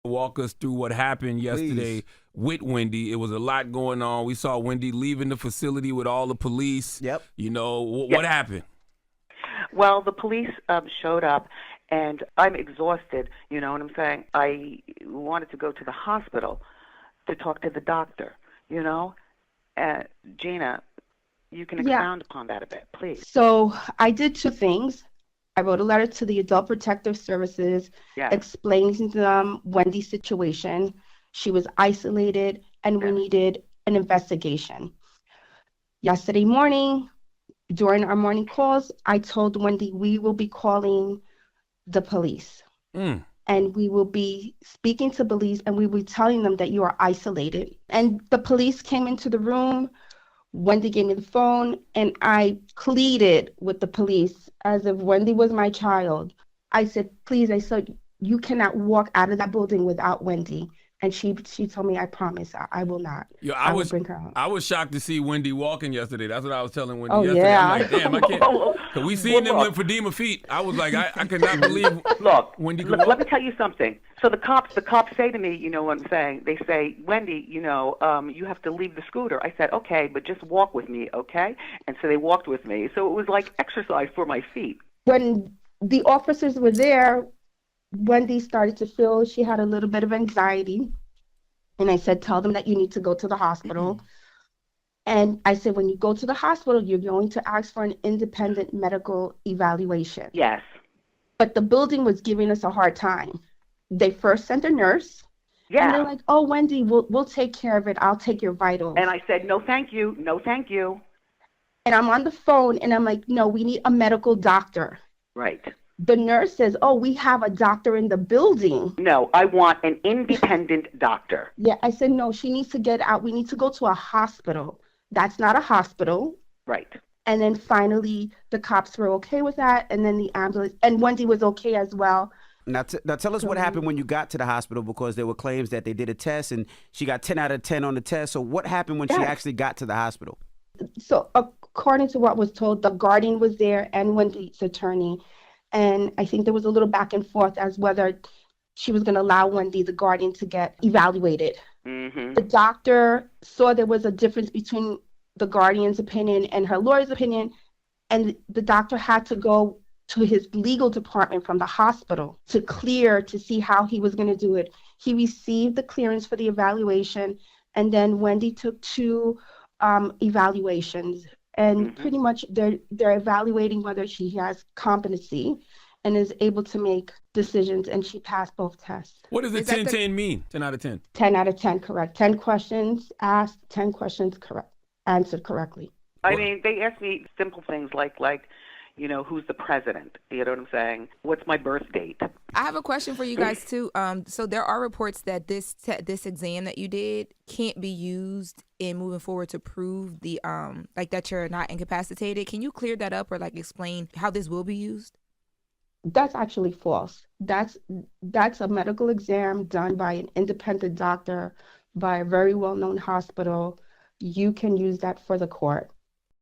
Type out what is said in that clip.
Walk us through what happened yesterday with Wendy. It was a lot going on. We saw Wendy leaving the facility with all the police. Yep. You know, what happened? Well, the police showed up, and I'm exhausted, you know what I'm saying? I wanted to go to the hospital to talk to the doctor, you know? Gina, you can expound upon that a bit, please. So I did two things. I wrote a letter to the Adult Protective Services explaining to them Wendy's situation. She was isolated and we needed an investigation. Yesterday morning, during our morning calls, I told Wendy we will be calling the police. And we will be speaking to police and we will be telling them that you are isolated. And the police came into the room. Wendy gave me the phone and I pleaded with the police as if Wendy was my child. I said, please, I said, you cannot walk out of that building without Wendy. And she told me, I promise, I will not. Yo, I will bring her home. I was shocked to see Wendy walking yesterday. That's what I was telling Wendy yesterday. Yeah. I'm like, damn, I can't. Cause we seen them lymphedema feet. I was like, I could not believe Wendy could walk. Let me tell you something. So the cops say to me, you know what I'm saying? They say, Wendy, you know, you have to leave the scooter. I said, okay, but just walk with me, okay? And so they walked with me. So it was like exercise for my feet. When the officers were there, Wendy started to feel she had a little bit of anxiety. And I said, tell them that you need to go to the hospital. And I said, when you go to the hospital, you're going to ask for an independent medical evaluation. Yes. But the building was giving us a hard time. They first sent a nurse. Yeah. And they're like, oh, Wendy, we'll take care of it. I'll take your vitals. And I said, no, thank you. No, thank you. And I'm on the phone and I'm like, no, we need a medical doctor. Right. The nurse says, oh, we have a doctor in the building. No, I want an independent doctor. Yeah, I said, no, she needs to get out. We need to go to a hospital. That's not a hospital. Right. And then finally, the cops were okay with that. And then the ambulance, and Wendy was okay as well. Now tell us what happened when you got to the hospital, because there were claims that they did a test and she got 10 out of 10 on the test. So what happened when she actually got to the hospital? So according to what was told, the guardian was there and Wendy's attorney. And I think there was a little back and forth as whether she was going to allow Wendy, the guardian, to get evaluated. The doctor saw there was a difference between the guardian's opinion and her lawyer's opinion. And the doctor had to go to his legal department from the hospital to clear to see how he was going to do it. He received the clearance for the evaluation. And then Wendy took two evaluations. And pretty much they're evaluating whether she has competency and is able to make decisions, and she passed both tests. What does the 10-10 mean? 10 out of 10? 10 out of 10, correct. 10 questions asked, 10 questions correct, answered correctly. I mean, they asked me simple things like, you know, who's the president? You know what I'm saying? What's my birth date? I have a question for you guys too. So there are reports that this exam that you did can't be used in moving forward to prove the like that you're not incapacitated. Can you clear that up or like explain how this will be used? That's actually false. That's a medical exam done by an independent doctor by a very well-known hospital. You can use that for the court.